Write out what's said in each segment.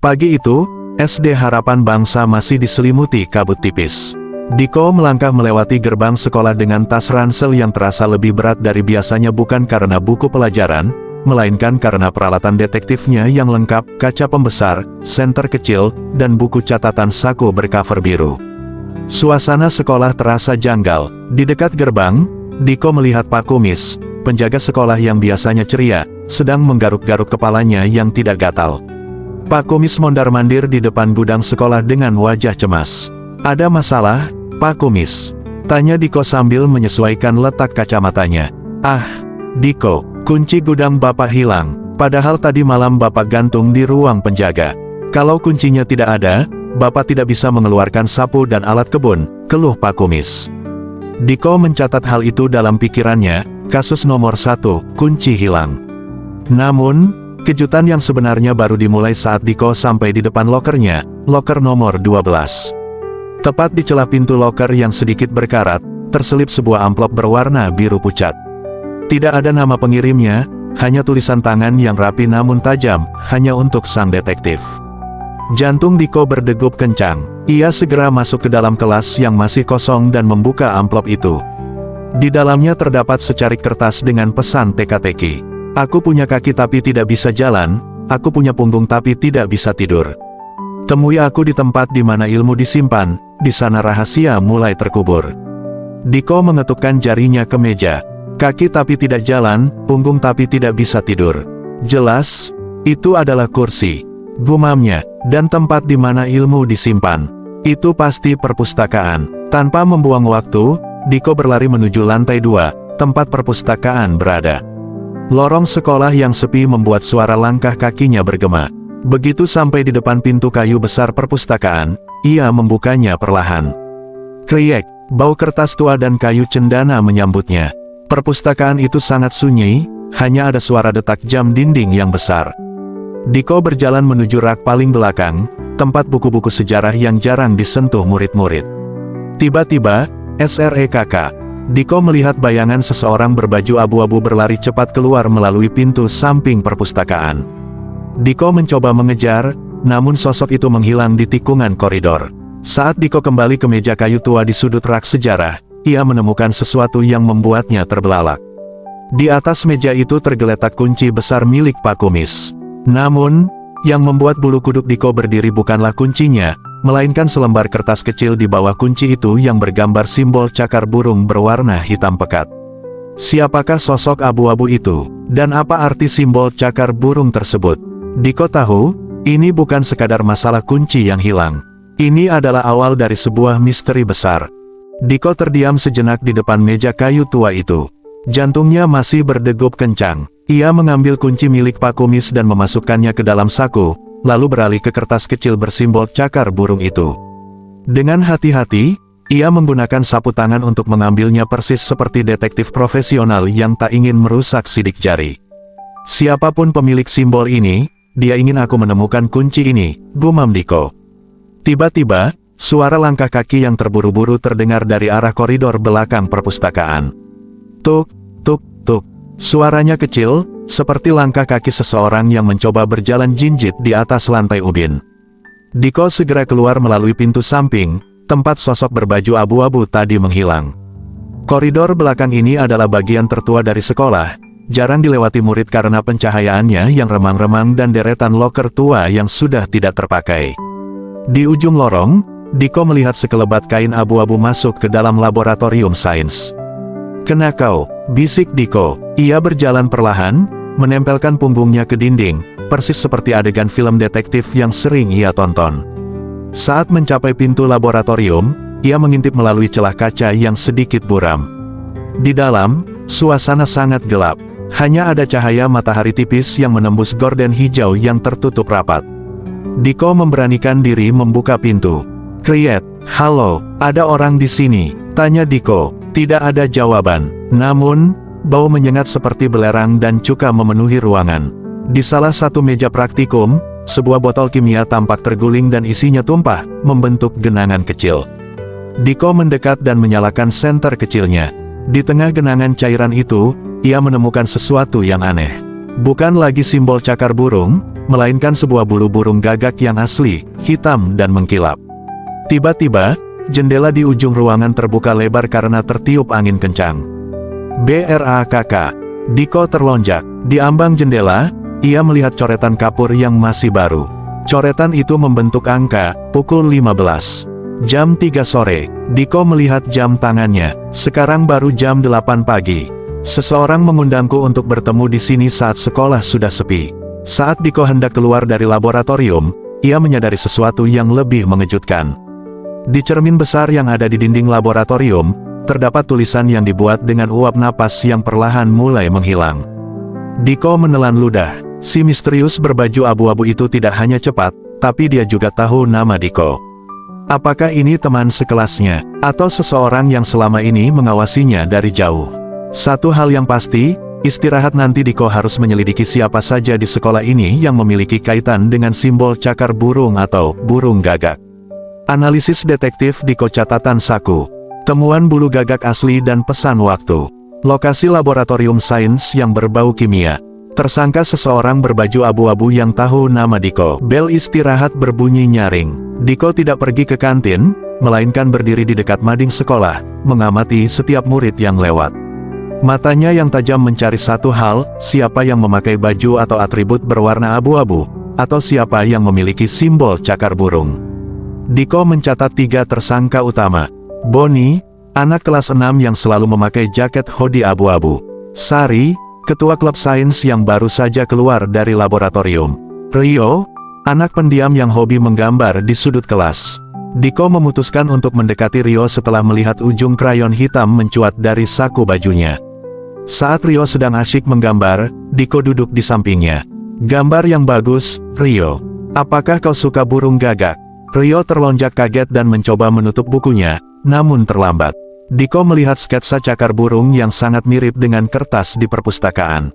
Pagi itu, SD Harapan Bangsa masih diselimuti kabut tipis. Diko melangkah melewati gerbang sekolah dengan tas ransel yang terasa lebih berat dari biasanya, bukan karena buku pelajaran, melainkan karena peralatan detektifnya yang lengkap, kaca pembesar, senter kecil, dan buku catatan saku bercover biru. Suasana sekolah terasa janggal. Di dekat gerbang, Diko melihat Pak Kumis, penjaga sekolah yang biasanya ceria, sedang menggaruk-garuk kepalanya yang tidak gatal. Pak Kumis mondar-mandir di depan gudang sekolah dengan wajah cemas. "Ada masalah, Pak Kumis?" tanya Diko sambil menyesuaikan letak kacamatanya. "Ah, Diko, kunci gudang Bapak hilang, padahal tadi malam Bapak gantung di ruang penjaga. Kalau kuncinya tidak ada, Bapak tidak bisa mengeluarkan sapu dan alat kebun," keluh Pak Kumis. Diko mencatat hal itu dalam pikirannya, kasus nomor 1, kunci hilang. Namun, kejutan yang sebenarnya baru dimulai saat Diko sampai di depan lokernya, loker nomor 12. Tepat di celah pintu loker yang sedikit berkarat, terselip sebuah amplop berwarna biru pucat. Tidak ada nama pengirimnya, hanya tulisan tangan yang rapi namun tajam, hanya untuk sang detektif. Jantung Diko berdegup kencang. Ia segera masuk ke dalam kelas yang masih kosong dan membuka amplop itu. Di dalamnya terdapat secarik kertas dengan pesan teka-teki. "Aku punya kaki tapi tidak bisa jalan, aku punya punggung tapi tidak bisa tidur. Temui aku di tempat di mana ilmu disimpan, di sana rahasia mulai terkubur." Diko mengetukkan jarinya ke meja. Kaki tapi tidak jalan, punggung tapi tidak bisa tidur. Jelas, itu adalah kursi, gumamnya, dan tempat di mana ilmu disimpan. Itu pasti perpustakaan. Tanpa membuang waktu, Diko berlari menuju lantai 2, tempat perpustakaan berada. Lorong sekolah yang sepi membuat suara langkah kakinya bergema. Begitu sampai di depan pintu kayu besar perpustakaan, ia membukanya perlahan. Kriek, bau kertas tua dan kayu cendana menyambutnya. Perpustakaan itu sangat sunyi, hanya ada suara detak jam dinding yang besar. Diko berjalan menuju rak paling belakang, tempat buku-buku sejarah yang jarang disentuh murid-murid. Tiba-tiba, SREKK, Diko melihat bayangan seseorang berbaju abu-abu berlari cepat keluar melalui pintu samping perpustakaan. Diko mencoba mengejar, namun sosok itu menghilang di tikungan koridor. Saat Diko kembali ke meja kayu tua di sudut rak sejarah, ia menemukan sesuatu yang membuatnya terbelalak. Di atas meja itu tergeletak kunci besar milik Pak Kumis. Namun, yang membuat bulu kuduk Diko berdiri bukanlah kuncinya, melainkan selembar kertas kecil di bawah kunci itu yang bergambar simbol cakar burung berwarna hitam pekat. Siapakah sosok abu-abu itu, dan apa arti simbol cakar burung tersebut? Diko tahu, ini bukan sekadar masalah kunci yang hilang. Ini adalah awal dari sebuah misteri besar. Diko terdiam sejenak di depan meja kayu tua itu. Jantungnya masih berdegup kencang. Ia mengambil kunci milik Pak Kumis dan memasukkannya ke dalam saku, lalu beralih ke kertas kecil bersimbol cakar burung itu. Dengan hati-hati, ia menggunakan sapu tangan untuk mengambilnya persis seperti detektif profesional yang tak ingin merusak sidik jari. "Siapapun pemilik simbol ini, dia ingin aku menemukan kunci ini," gumam Diko. Tiba-tiba, suara langkah kaki yang terburu-buru terdengar dari arah koridor belakang perpustakaan. Tuk, tuk, tuk. Suaranya kecil, seperti langkah kaki seseorang yang mencoba berjalan jinjit di atas lantai ubin. Diko segera keluar melalui pintu samping, tempat sosok berbaju abu-abu tadi menghilang. Koridor belakang ini adalah bagian tertua dari sekolah, jarang dilewati murid karena pencahayaannya yang remang-remang dan deretan loker tua yang sudah tidak terpakai. Di ujung lorong, Diko melihat sekelebat kain abu-abu masuk ke dalam laboratorium sains. "Kena kau," bisik Diko. Ia berjalan perlahan, menempelkan punggungnya ke dinding, persis seperti adegan film detektif yang sering ia tonton. Saat mencapai pintu laboratorium, ia mengintip melalui celah kaca yang sedikit buram. Di dalam, suasana sangat gelap. Hanya ada cahaya matahari tipis yang menembus gorden hijau yang tertutup rapat. Diko memberanikan diri membuka pintu. "Kriet, halo, ada orang di sini?" tanya Diko. Tidak ada jawaban. Namun, bau menyengat seperti belerang dan cuka memenuhi ruangan. Di salah satu meja praktikum, sebuah botol kimia tampak terguling dan isinya tumpah, membentuk genangan kecil. Diko mendekat dan menyalakan senter kecilnya. Di tengah genangan cairan itu, ia menemukan sesuatu yang aneh. Bukan lagi simbol cakar burung, melainkan sebuah bulu burung gagak yang asli, hitam dan mengkilap. Tiba-tiba, jendela di ujung ruangan terbuka lebar karena tertiup angin kencang. BRAKK. Diko terlonjak. Di ambang jendela, ia melihat coretan kapur yang masih baru. Coretan itu membentuk angka, pukul 15. Jam 3 sore. Diko melihat jam tangannya. Sekarang baru jam 8 pagi. Seseorang mengundangku untuk bertemu di sini saat sekolah sudah sepi. Saat Diko hendak keluar dari laboratorium, ia menyadari sesuatu yang lebih mengejutkan. Di cermin besar yang ada di dinding laboratorium, terdapat tulisan yang dibuat dengan uap napas yang perlahan mulai menghilang. Diko menelan ludah. Si misterius berbaju abu-abu itu tidak hanya cepat, tapi dia juga tahu nama Diko. Apakah ini teman sekelasnya, atau seseorang yang selama ini mengawasinya dari jauh? Satu hal yang pasti, istirahat nanti Diko harus menyelidiki siapa saja di sekolah ini yang memiliki kaitan dengan simbol cakar burung atau burung gagak. Analisis detektif Diko catatan saku. Temuan bulu gagak asli dan pesan waktu. Lokasi laboratorium sains yang berbau kimia. Tersangka seseorang berbaju abu-abu yang tahu nama Diko. Bel istirahat berbunyi nyaring. Diko tidak pergi ke kantin, melainkan berdiri di dekat mading sekolah, mengamati setiap murid yang lewat. Matanya yang tajam mencari satu hal, siapa yang memakai baju atau atribut berwarna abu-abu, atau siapa yang memiliki simbol cakar burung. Diko mencatat 3 tersangka utama. Bonnie, anak kelas 6 yang selalu memakai jaket hoodie abu-abu. Sari, ketua klub sains yang baru saja keluar dari laboratorium. Rio, anak pendiam yang hobi menggambar di sudut kelas. Diko memutuskan untuk mendekati Rio setelah melihat ujung krayon hitam mencuat dari saku bajunya. Saat Rio sedang asyik menggambar, Diko duduk di sampingnya. Gambar yang bagus, Rio. Apakah kau suka burung gagak? Rio terlonjak kaget dan mencoba menutup bukunya, namun terlambat. Diko melihat sketsa cakar burung yang sangat mirip dengan kertas di perpustakaan.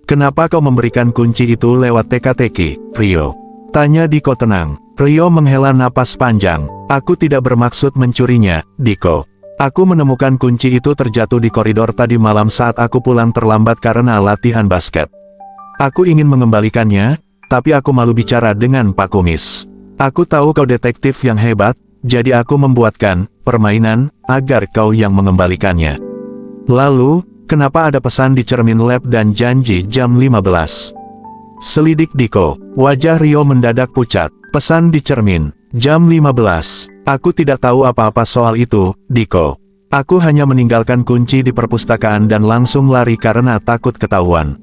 Kenapa kau memberikan kunci itu lewat teka-teki, Rio? Tanya Diko tenang. Rio menghela napas panjang. Aku tidak bermaksud mencurinya, Diko. Aku menemukan kunci itu terjatuh di koridor tadi malam saat aku pulang terlambat karena latihan basket. Aku ingin mengembalikannya, tapi aku malu bicara dengan Pak Kumis. Aku tahu kau detektif yang hebat, jadi aku membuatkan permainan agar kau yang mengembalikannya. Lalu, kenapa ada pesan di cermin lab dan janji jam 15? Selidik Diko. Wajah Rio mendadak pucat. Pesan di cermin. Jam 15. Aku tidak tahu apa-apa soal itu, Diko. Aku hanya meninggalkan kunci di perpustakaan dan langsung lari karena takut ketahuan.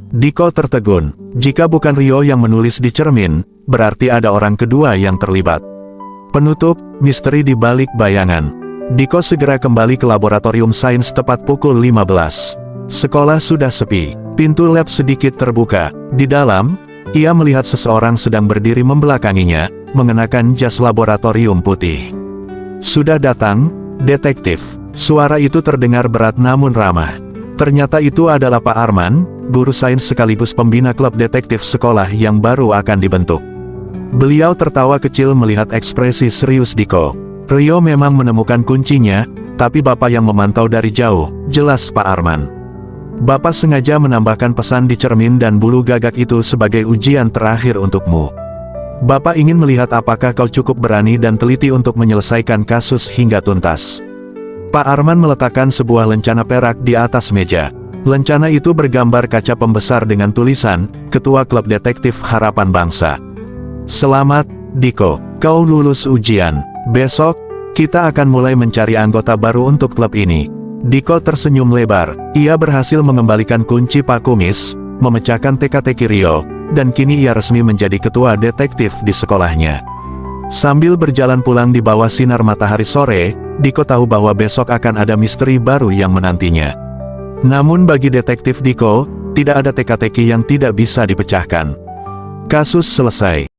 Diko tertegun. Jika bukan Rio yang menulis di cermin, berarti ada orang kedua yang terlibat. Penutup, misteri di balik bayangan. Diko segera kembali ke laboratorium sains tepat pukul 15. Sekolah sudah sepi. Pintu lab sedikit terbuka. Di dalam, ia melihat seseorang sedang berdiri membelakanginya, mengenakan jas laboratorium putih. Sudah datang, detektif. Suara itu terdengar berat namun ramah. Ternyata itu adalah Pak Arman, guru sains sekaligus pembina klub detektif sekolah yang baru akan dibentuk. Beliau tertawa kecil melihat ekspresi serius Diko. Rio memang menemukan kuncinya, tapi Bapak yang memantau dari jauh, jelas Pak Arman. Bapak sengaja menambahkan pesan di cermin dan bulu gagak itu sebagai ujian terakhir untukmu. Bapak ingin melihat apakah kau cukup berani dan teliti untuk menyelesaikan kasus hingga tuntas. Pak Arman meletakkan sebuah lencana perak di atas meja. Lencana itu bergambar kaca pembesar dengan tulisan, Ketua Klub Detektif Harapan Bangsa. Selamat, Diko. Kau lulus ujian. Besok, kita akan mulai mencari anggota baru untuk klub ini. Diko tersenyum lebar. Ia berhasil mengembalikan kunci Pak Kumis, memecahkan teka-teki Rio, dan kini ia resmi menjadi ketua detektif di sekolahnya. Sambil berjalan pulang di bawah sinar matahari sore, Diko tahu bahwa besok akan ada misteri baru yang menantinya. Namun bagi detektif Diko, tidak ada teka-teki yang tidak bisa dipecahkan. Kasus selesai.